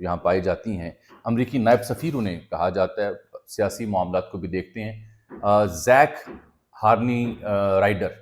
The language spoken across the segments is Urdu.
یہاں پائی جاتی ہیں. امریکی نائب سفیر انہیں کہا جاتا ہے, سیاسی معاملات کو بھی دیکھتے ہیں. زیک ہارنی رائڈر,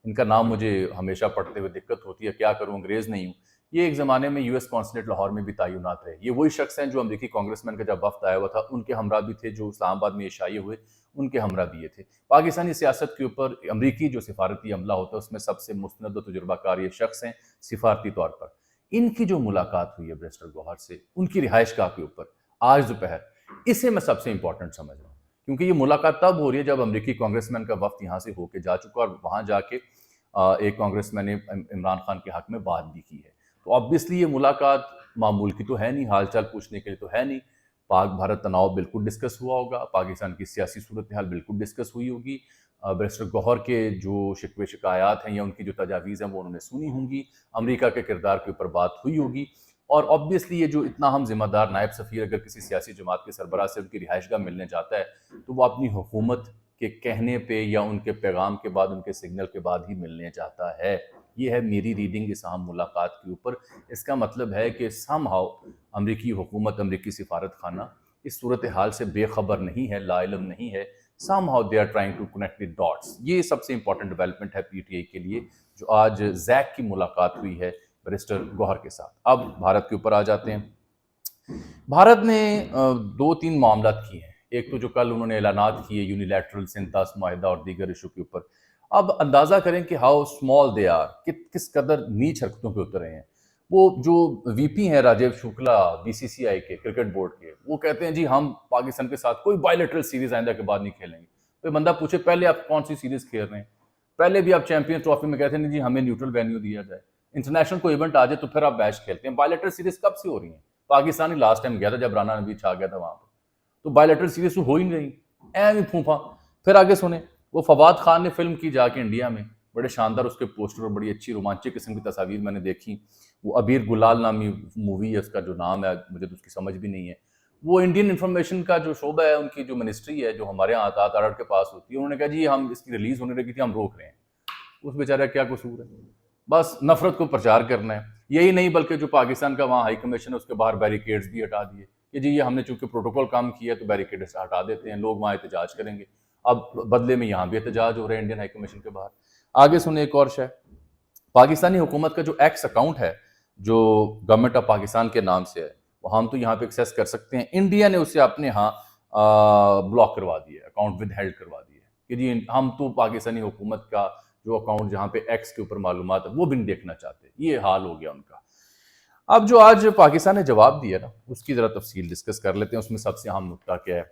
ان کا نام مجھے ہمیشہ پڑھتے ہوئے دقت ہوتی ہے, کیا کروں, انگریز نہیں ہوں. یہ ایک زمانے میں US قونصلیٹ لاہور میں بھی تعینات رہے. یہ وہی شخص ہیں جو امریکی کانگریس مین کا جب وفد آیا ہوا تھا ان کے ہمراہ بھی تھے, جو اسلام آباد میں یہ شائع ہوئے ان کے ہمراہ بھی یہ تھے. پاکستانی سیاست کے اوپر امریکی جو سفارتی عملہ ہوتا ہے اس میں سب سے مستند و تجربہ کار یہ شخص ہیں سفارتی طور پر. ان کی جو ملاقات ہوئی ہے بیرسٹر گوہر سے ان کی رہائش گاہ کے اوپر آج دوپہر, اسے میں سب سے امپورٹنٹ سمجھ رہا ہوں, کیونکہ یہ ملاقات تب ہو رہی ہے جب امریکی کانگریس مین کا وفد یہاں سے ہو کے جا چکا اور وہاں جا کے ایک کانگریس مین نے عمران خان کے حق میں بات بھی کی ہے. تو آبویسلی یہ ملاقات معمول کی تو ہے نہیں, حال چال پوچھنے کے لیے تو ہے نہیں. پاک بھارت تناؤ بالکل ڈسکس ہوا ہوگا, پاکستان کی سیاسی صورتحال بالکل ڈسکس ہوئی ہوگی, بیرسٹر گوہر کے جو شکوے شکایات ہیں یا ان کی جو تجاویز ہیں وہ انہوں نے سنی ہوں گی, امریکہ کے کردار کے اوپر بات ہوئی ہوگی. اور آبویسلی یہ جو اتنا ہم ذمہ دار نائب سفیر اگر کسی سیاسی جماعت کے سربراہ سے ان کی رہائش گاہ ملنے جاتا ہے تو وہ اپنی حکومت کے کہنے پہ یا ان کے پیغام کے بعد, ان کے سگنل کے بعد ہی ملنے جاتا ہے. یہ ہے میری ریڈنگ اس اہم ملاقات کے اوپر. اس کا مطلب ہے کہ سم ہاؤ امریکی حکومت, امریکی سفارت خانہ اس صورتحال سے بے خبر نہیں ہے, لا علم نہیں ہے. Somehow they are trying to connect the dots. یہ سب سے امپورٹنٹ ڈیولپمنٹ ہے PTI کے لیے جو آج زیک کی ملاقات ہوئی ہے بیرسٹر گوہر کے ساتھ. اب بھارت کے اوپر آ جاتے ہیں. بھارت نے 2-3 معاملات کیے ہیں. ایک تو جو کل انہوں نے اعلانات کیے یونیلیٹرل سنتاس معاہدہ اور دیگر ایشو کے اوپر. اب اندازہ کریں کہ ہاؤ اسمال دے آر, کس قدر نیچ حرکتوں پہ اترے ہیں. وہ جو VP ہیں راجیو شکلا BCCI کے کرکٹ بورڈ کے, وہ کہتے ہیں جی ہم پاکستان کے ساتھ کوئی بائیلیٹرل سیریز آئندہ کے بعد نہیں کھیلیں گے. تو بندہ پوچھے پہلے آپ کون سی سیریز کھیل رہے ہیں؟ پہلے بھی آپ چیمپئن ٹرافی میں کہتے ہیں جی ہمیں نیوٹرل وینیو دیا جائے, انٹرنیشنل کوئی ایونٹ آ جائے تو پھر آپ میچ کھیلتے ہیں. بائیلیٹرل سیریز کب سے ہو رہی ہیں؟ پاکستانی لاسٹ ٹائم گیا تھا جب رانا نبی چھا گیا تھا وہاں پہ, تو بائیلیٹرل سیریز تو ہو ہی نہیں رہی, ایم ہی پھونپا. پھر آگے سنیں, وہ فواد خان نے فلم کی جا کے انڈیا میں, بڑے شاندار اس کے پوسٹر اور بڑی اچھی رومانچک قسم کی تصاویر میں نے دیکھی. وہ ابیر گلال نامی مووی ہے, اس کا جو نام ہے مجھے تو اس کی سمجھ بھی نہیں ہے. وہ انڈین انفارمیشن کا جو شعبہ ہے, ان کی جو منسٹری ہے جو ہمارے یہاں آتا آرڈ کے پاس ہوتی ہے, انہوں نے کہا جی ہم اس کی ریلیز ہونے لگی تھی, ہم روک رہے ہیں. اس بیچارہ کیا قصور ہے, بس نفرت کو پرچار کرنا ہے. یہی نہیں بلکہ جو پاکستان کا وہاں ہائی کمیشن ہے اس کے باہر بیریکیڈز بھی ہٹا دیے کہ جی یہ ہم نے چونکہ پروٹوکول کام کیا ہے تو بیریکیڈز ہٹا دیتے ہیں, لوگ وہاں احتجاج کریں گے. اب بدلے میں یہاں بھی احتجاج ہو رہے ہیں انڈین ہائی کمیشن کے باہر. آگے سنیں ایک اور شے, پاکستانی حکومت کا جو ایکس اکاؤنٹ ہے جو گورنمنٹ آف پاکستان کے نام سے ہے, وہ ہم تو یہاں پہ ایکسیس کر سکتے ہیں. انڈیا نے اسے اپنے ہاں بلاک کروا دیا, اکاؤنٹ ود ہیلڈ کروا دیا کہ جی ہم تو پاکستانی حکومت کا جو اکاؤنٹ جہاں پہ ایکس کے اوپر معلومات ہے وہ بھی نہیں دیکھنا چاہتے. یہ حال ہو گیا ان کا. اب جو آج پاکستان نے جواب دیا نا, اس کی ذرا تفصیل ڈسکس کر لیتے ہیں. اس میں سب سے اہم نکتہ کیا ہے؟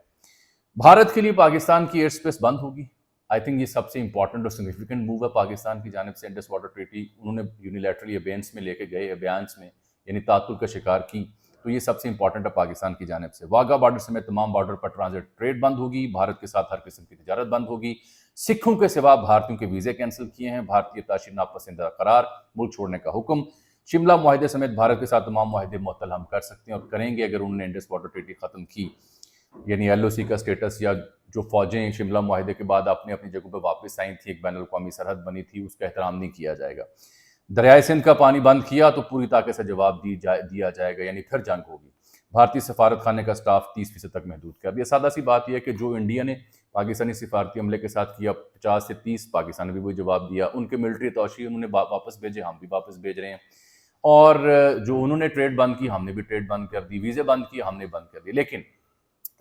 بھارت کے لیے پاکستان کی ایئر اسپیس بند ہوگی. آئی تھنک یہ سب سے امپورٹنٹ اور سگنیفیکنٹ موو ہے پاکستان کی جانب سے. انڈس واٹر ٹریٹی انہوں نے یونیلیٹرلی ابینس میں لے کے گئے, ابیانس میں, یعنی تعطل کا شکار کی. تو یہ سب سے امپورٹنٹ ہے پاکستان کی جانب سے. واگا بارڈر سمیت تمام بارڈر پر ٹرانزٹ ٹریڈ بند ہوگی. بھارت کے ساتھ ہر قسم کی تجارت بند ہوگی. سکھوں کے سوا بھارتیوں کے ویزے کینسل کیے ہیں. بھارتی تاشر ناپسندہ قرار, ملک چھوڑنے کا حکم. شملہ معاہدے سمیت بھارت کے ساتھ تمام معاہدے معطل ہم کر سکتے ہیں اور کریں گے اگر انہوں نے انڈس واٹر ٹریٹی ختم کی. یعنی LOC کا سٹیٹس یا جو فوجیں شملہ معاہدے کے بعد اپنی اپنی جگہوں پہ واپس آئی تھی, ایک بین الاقوامی سرحد بنی تھی, اس کا احترام نہیں کیا جائے گا. دریائے سندھ کا پانی بند کیا تو پوری طاقت سے جواب دیا جائے گا, یعنی پھر جنگ ہوگی. بھارتی سفارت خانے کا سٹاف 30% تک محدود کر دیا. سادہ سی بات یہ ہے کہ جو انڈیا نے پاکستانی سفارتی عملے کے ساتھ کیا 50 سے 30, پاکستان نے بھی وہی جواب دیا. ان کے ملٹری توشی انہوں نے واپس بھیجے, ہم بھی واپس بھیج رہے ہیں. اور جو انہوں نے ٹریڈ بند کی ہم نے بھی ٹریڈ بند کر دی, ویزے بند کیے ہم نے بند کر دی. لیکن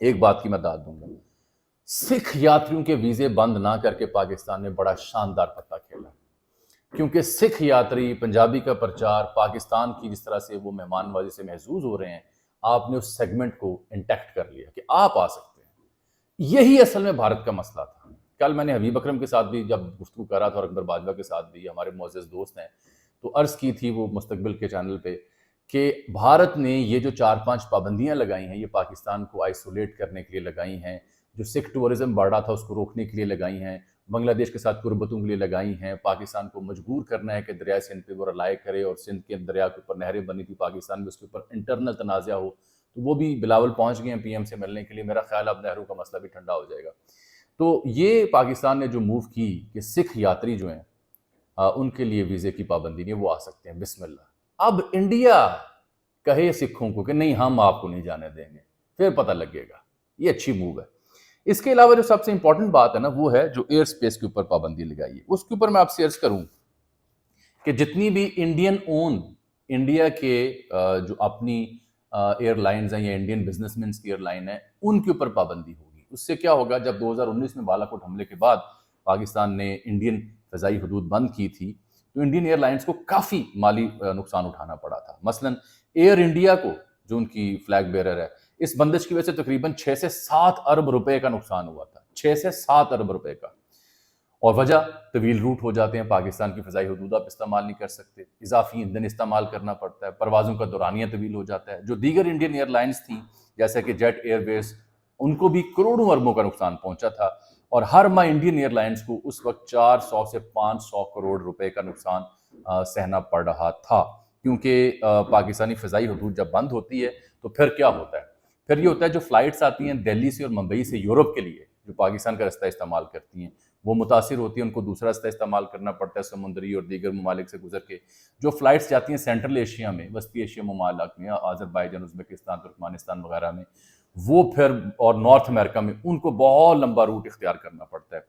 ایک بات کی میں داد دوں گا, سکھ یاتریوں کے ویزے بند نہ کر کے پاکستان نے بڑا شاندار پتہ کھیلا. کیونکہ سکھ یاتری پنجابی کا پرچار پاکستان کی جس طرح سے وہ مہمان نوازی سے محظوظ ہو رہے ہیں, آپ نے اس سیگمنٹ کو انٹیکٹ کر لیا کہ آپ آ سکتے ہیں. یہی اصل میں بھارت کا مسئلہ تھا. کل میں نے حبیب اکرم کے ساتھ بھی جب گفتگو کر رہا تھا اور اکبر باجوہ کے ساتھ بھی, ہمارے معزز دوست ہیں, تو عرض کی تھی وہ مستقبل کے چینل پہ کہ بھارت نے یہ جو 4-5 پابندیاں لگائی ہیں یہ پاکستان کو آئسولیٹ کرنے کے لیے لگائی ہیں, جو سکھ ٹورزم بڑھ رہا تھا اس کو روکنے کے لیے لگائی ہیں, بنگلہ دیش کے ساتھ قربتوں کے لیے لگائی ہیں, پاکستان کو مجبور کرنا ہے کہ دریائے سندھ پہ وہ رلائے کرے, اور سندھ کے دریا کے اوپر نہریں بنی تھی پاکستان میں, اس کے اوپر انٹرنل تنازع ہو. تو وہ بھی بلاول پہنچ گئے ہیں PM سے ملنے کے لیے. میرا خیال اب نہرو کا مسئلہ بھی ٹھنڈا ہو جائے گا. تو یہ پاکستان نے جو موو کی کہ سکھ یاتری جو ہیں ان کے لیے ویزے کی پابندی نہیں, وہ آ سکتے ہیں. بسم اللہ. اب انڈیا کہے سکھوں کو کہ نہیں ہم آپ کو نہیں جانے دیں گے، پھر پتہ لگے گا. یہ اچھی موو ہے. اس کے علاوہ جو سب سے امپورٹنٹ بات ہے نا وہ ہے جو ایئر سپیس کے اوپر پابندی لگائی ہے. اس کے اوپر میں آپ سے عرض کروں کہ جتنی بھی انڈین اون انڈیا کے جو اپنی ایئر لائنز ہیں یا انڈین بزنس مینس کی ایئر لائن ہے ان کے اوپر پابندی ہوگی. اس سے کیا ہوگا، جب 2019 میں بالاکوٹ حملے کے بعد پاکستان نے انڈین فضائی حدود بند کی تھی تو انڈین ایئر لائنز کو کافی مالی نقصان اٹھانا پڑا تھا. مثلا ایئر انڈیا کو جو ان کی فلیگ بیرر ہے، اس بندش کی وجہ سے تقریباً 6 سے 7 ارب روپے کا نقصان ہوا تھا. 6 سے 7 ارب روپے کا. اور وجہ طویل روٹ ہو جاتے ہیں، پاکستان کی فضائی حدود آپ استعمال نہیں کر سکتے، اضافی ایندھن استعمال کرنا پڑتا ہے، پروازوں کا دورانیہ طویل ہو جاتا ہے. جو دیگر انڈین ایئر لائنز تھیں جیسے کہ جیٹ ایئر ویز، ان کو بھی کروڑوں اربوں کا نقصان پہنچا تھا. اور ہر ماہ انڈین ایئر لائنز کو اس وقت 400 سے 500 کروڑ روپے کا نقصان سہنا پڑ رہا تھا. کیونکہ پاکستانی فضائی حدود جب بند ہوتی ہے تو پھر کیا ہوتا ہے، پھر یہ ہوتا ہے جو فلائٹس آتی ہیں دہلی سے اور ممبئی سے یورپ کے لیے جو پاکستان کا رستہ استعمال کرتی ہیں وہ متاثر ہوتی ہیں، ان کو دوسرا رستہ استعمال کرنا پڑتا ہے سمندری اور دیگر ممالک سے گزر کے. جو فلائٹس جاتی ہیں سینٹرل ایشیا میں، وسطی ایشیا ممالک میں، آذربائیجان، ازبکستان، ترکمانستان وغیرہ میں، وہ پھر اور نارتھ امریکہ میں ان کو بہت لمبا روٹ اختیار کرنا پڑتا ہے.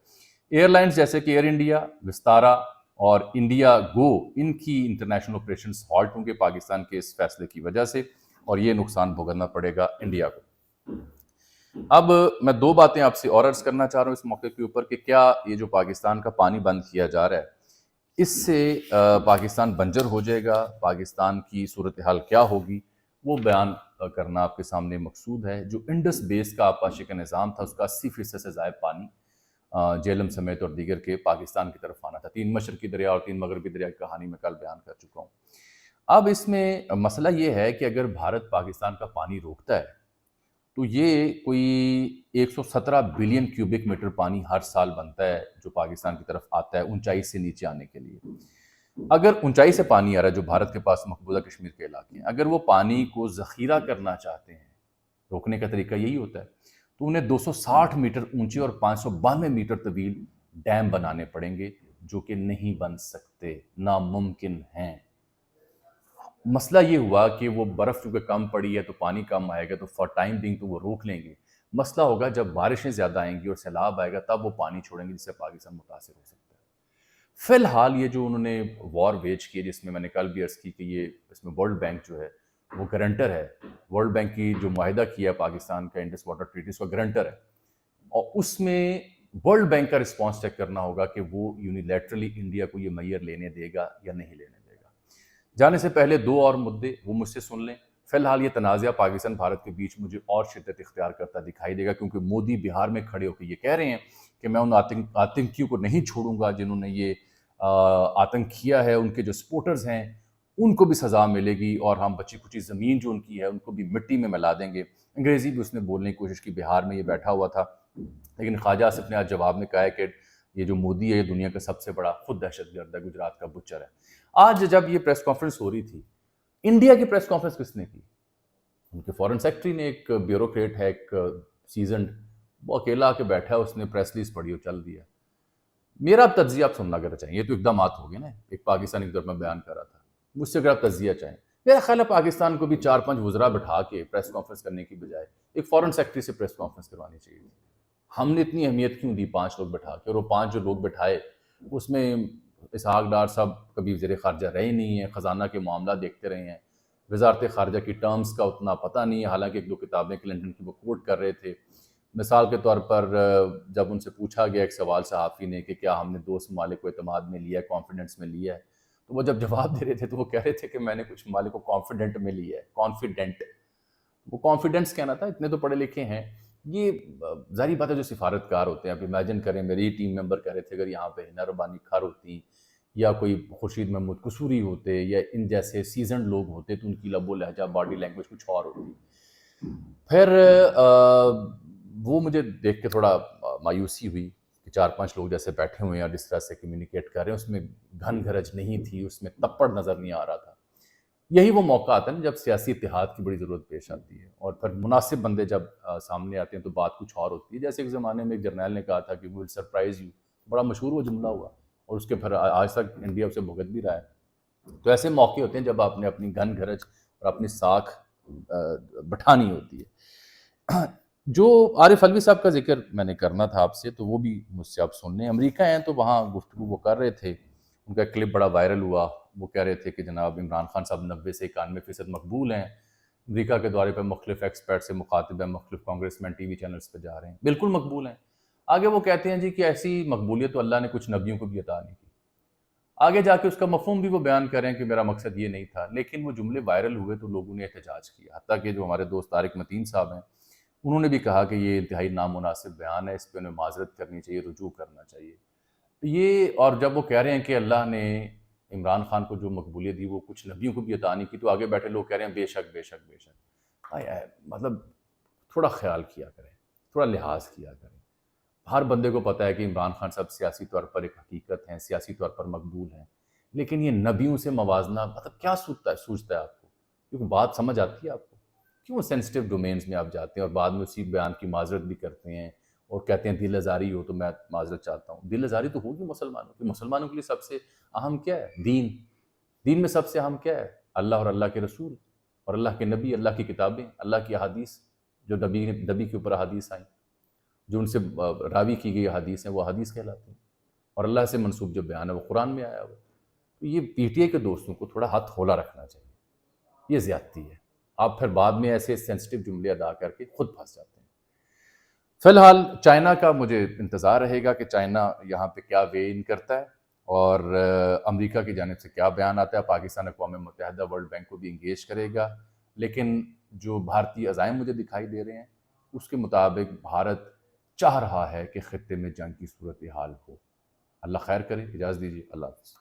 ایئر لائنز جیسے کہ ایئر انڈیا، وستارا اور انڈیا گو، ان کی انٹرنیشنل آپریشنز ہالٹ ہوں گے پاکستان کے اس فیصلے کی وجہ سے، اور یہ نقصان بھگتنا پڑے گا انڈیا کو. اب میں 2 باتیں آپ سے اور عرض کرنا چاہ رہا ہوں اس موقع کے اوپر کہ کیا یہ جو پاکستان کا پانی بند کیا جا رہا ہے اس سے پاکستان بنجر ہو جائے گا، پاکستان کی صورتحال کیا ہوگی، وہ بیان کرنا آپ کے سامنے مقصود ہے. جو انڈس بیس کا آبپاشی کا نظام تھا اس کا 80% سے زائد پانی جیلم سمیت اور دیگر کے پاکستان کی طرف آنا تھا. 3 مشرقی دریا اور 3 مغربی دریا کی کہانی میں کل بیان کر چکا ہوں. اب اس میں مسئلہ یہ ہے کہ اگر بھارت پاکستان کا پانی روکتا ہے تو یہ کوئی 117 بلین کیوبک میٹر پانی ہر سال بنتا ہے جو پاکستان کی طرف آتا ہے اونچائی سے نیچے آنے کے لیے. اگر اونچائی سے پانی آ رہا ہے جو بھارت کے پاس مقبوضہ کشمیر کے علاقے ہیں، اگر وہ پانی کو ذخیرہ کرنا چاہتے ہیں، روکنے کا طریقہ یہی ہوتا ہے، تو انہیں 260 میٹر اونچے اور 592 میٹر طویل ڈیم بنانے پڑیں گے جو کہ نہیں بن سکتے، ناممکن ہیں. مسئلہ یہ ہوا کہ وہ برف چونکہ کم پڑی ہے تو پانی کم آئے گا تو فار ٹائم بینگ تو وہ روک لیں گے. مسئلہ ہوگا جب بارشیں زیادہ آئیں گی اور سیلاب آئے گا تب وہ پانی چھوڑیں گے جس سے پاکستان متاثر ہو سکتا ہے. فی الحال یہ جو انہوں نے وار ویج کی ہے جس میں نے کل بھی عرض کی کہ یہ اس میں ورلڈ بینک جو ہے وہ گارنٹر ہے، ورلڈ بینک کی جو معاہدہ کیا ہے پاکستان کا انڈس واٹر ٹریٹی اس کا گارنٹر ہے، اور اس میں ورلڈ بینک کا رسپانس چیک کرنا ہوگا کہ وہ یونیلیٹرلی انڈیا کو یہ میئر لینے دے گا یا نہیں لینے دے گا. جانے سے پہلے 2 اور مدعے وہ مجھ سے سن لیں. فی الحال یہ تنازعہ پاکستان بھارت کے بیچ مجھے اور شدت اختیار کرتا دکھائی دے گا کیونکہ مودی بہار میں کھڑے ہو کے یہ کہہ رہے ہیں کہ میں ان آتنکیوں کو نہیں چھوڑوں گا جنہوں نے یہ آتنک کیا ہے، ان کے جو سپورٹرز ہیں ان کو بھی سزا ملے گی اور ہم بچی کچی زمین جو ان کی ہے ان کو بھی مٹی میں ملا دیں گے. انگریزی بھی اس نے بولنے کی کوشش کی، بہار میں یہ بیٹھا ہوا تھا، لیکن خواجہ آصف نے آج جواب میں کہا ہے کہ یہ جو مودی ہے یہ دنیا کا سب سے بڑا خود دہشت گرد ہے، گجرات کا بچر ہے. آج جب یہ پریس کانفرنس ہو رہی تھی، انڈیا کی پریس کانفرنس کس نے کی؟ ان کے فورن سیکٹری نے، ایک بیوروکریٹ ہے، ایک سیزنڈ، وہ اکیلا آ کے بیٹھا ہے، اس نے پریس ریلیز پڑھی اور چل دیا. میرا اب تجزیہ آپ سننا اگر چاہیں، یہ تو اقدامات ہو گئے نا، ایک پاکستانی کی طرف میں بیان کر رہا تھا، مجھ سے اگر آپ تجزیہ چاہیں، میرا خیال ہے پاکستان کو بھی 4-5 وزراء بٹھا کے پریس کانفرنس کرنے کی بجائے ایک فورن سیکٹری سے پریس کانفرنس کروانی چاہیے تھی. ہم نے اتنی اہمیت کیوں دی 5 لوگ بٹھا کے، اور وہ 5 جو لوگ بٹھائے اس میں اسحاق ڈار صاحب کبھی وزیر خارجہ رہے نہیں ہیں، خزانہ کے معاملات دیکھتے رہے ہیں، وزارت خارجہ کی ٹرمز کا اتنا پتہ نہیں ہے، حالانکہ 1-2 کتابیں کلنٹن کی وہ کوٹ کر رہے تھے. مثال کے طور پر جب ان سے پوچھا گیا ایک سوال صحافی نے کہ کیا ہم نے 2 ممالک کو اعتماد میں لیا ہے، کانفیڈنس میں لیا ہے، تو وہ جب جواب دے رہے تھے تو وہ کہہ رہے تھے کہ میں نے کچھ ممالک کو کانفیڈنٹ میں لیا ہے. کانفیڈنٹ، وہ کانفیڈنس کہنا تھا، اتنے تو پڑھے لکھے ہیں. یہ ظاہری بات ہے جو سفارتکار ہوتے ہیں، آپ امیجن کریں میری ٹیم ممبر کہہ رہے تھے اگر یہاں پہ ہنا ربانی کھر ہوتی یا کوئی خورشید محمود قصوری ہوتے یا ان جیسے سیزنڈ لوگ ہوتے تو ان کی لب و لہجہ باڈی لینگویج کچھ اور ہوتی. پھر وہ مجھے دیکھ کے تھوڑا مایوسی ہوئی کہ 4-5 لوگ جیسے بیٹھے ہوئے ہیں اور جس طرح سے کمیونیکیٹ کر رہے ہیں اس میں گھن گھرج نہیں تھی، اس میں تپڑ نظر نہیں آ رہا تھا. یہی وہ موقع آتا ہے نا جب سیاسی اتحاد کی بڑی ضرورت پیش آتی ہے اور پھر مناسب بندے جب سامنے آتے ہیں تو بات کچھ اور ہوتی ہے. جیسے ایک زمانے میں ایک جرنیل نے کہا تھا کہ وی ول سرپرائز یو، بڑا مشہور وہ جملہ ہوا اور اس کے پھر آج تک انڈیا اسے بھگت بھی رہا ہے. تو ایسے موقع ہوتے ہیں جب آپ نے اپنی گھن گھرج اور اپنی ساکھ بٹھانی ہوتی ہے۔ جو عارف علوی صاحب کا ذکر میں نے کرنا تھا آپ سے، تو وہ بھی مجھ سے آپ سن لیں۔ امریکہ ہیں تو وہاں گفتگو وہ کر رہے تھے، ان کا کلپ بڑا وائرل ہوا، وہ کہہ رہے تھے کہ جناب عمران خان صاحب 90 سے 91% مقبول ہیں، امریکہ کے دورے پہ مختلف ایکسپرٹ سے مخاطب ہیں، مختلف کانگریس مین ٹی وی چینلز پہ جا رہے ہیں، بالکل مقبول ہیں۔ آگے وہ کہتے ہیں جی کہ ایسی مقبولیت تو اللہ نے کچھ نبیوں کو بھی عطا نہیں کی۔ آگے جا کے اس کا مفہوم بھی وہ بیان کریں کہ میرا مقصد یہ نہیں تھا، لیکن وہ جملے وائرل ہوئے تو لوگوں نے احتجاج کیا، حتیٰ کہ جو ہمارے دوست طارق متین صاحب ہیں انہوں نے بھی کہا کہ یہ انتہائی نامناسب بیان ہے، اس پہ انہیں معذرت کرنی چاہیے، رجوع کرنا چاہیے یہ۔ اور جب وہ کہہ رہے ہیں کہ اللہ نے عمران خان کو جو مقبولیت دی وہ کچھ نبیوں کو بھی عطا نہیں کی، تو آگے بیٹھے لوگ کہہ رہے ہیں بے شک بے شک بے شک۔ مطلب تھوڑا خیال کیا کریں، تھوڑا لحاظ کیا کریں۔ ہر بندے کو پتہ ہے کہ عمران خان صاحب سیاسی طور پر ایک حقیقت ہیں، سیاسی طور پر مقبول ہیں، لیکن یہ نبیوں سے موازنہ مطلب کیا سوچتا ہے آپ کو؟ کیونکہ بات سمجھ آتی ہے آپ کو؟ کیوں سینسٹیو ڈومینز میں آپ جاتے ہیں اور بعد میں اسی بیان کی معذرت بھی کرتے ہیں اور کہتے ہیں دل آزاری ہو تو میں معذرت چاہتا ہوں؟ دل آزاری تو ہوگی مسلمانوں کی۔ مسلمانوں کے لیے سب سے اہم کیا ہے؟ دین میں سب سے اہم کیا ہے؟ اللہ اور اللہ کے رسول اور اللہ کے نبی، اللہ کی کتابیں، اللہ کی احادیث، جو نبی کے اوپر احادیث آئیں، جو ان سے راوی کی گئی احادیث ہیں وہ احادیث کہلاتے ہیں، اور اللہ سے منسوب جو بیان ہے وہ قرآن میں آیا ہوا۔ تو یہ پی ٹی آئی کے دوستوں کو تھوڑا ہاتھ کھولا رکھنا چاہیے، یہ زیادتی ہے۔ آپ پھر بعد میں ایسے سینسٹیو جملے ادا کر کے خود پھنس جاتے ہیں۔ فی الحال چائنا کا مجھے انتظار رہے گا کہ چائنا یہاں پہ کیا وے ان کرتا ہے اور امریکہ کی جانب سے کیا بیان آتا ہے۔ پاکستان اقوام متحدہ ورلڈ بینک کو بھی انگیج کرے گا، لیکن جو بھارتی عزائم مجھے دکھائی دے رہے ہیں اس کے مطابق بھارت چاہ رہا ہے کہ خطے میں جنگ کی صورتحال ہو۔ اللہ خیر کرے، اجازت دیجیے، اللہ حافظ۔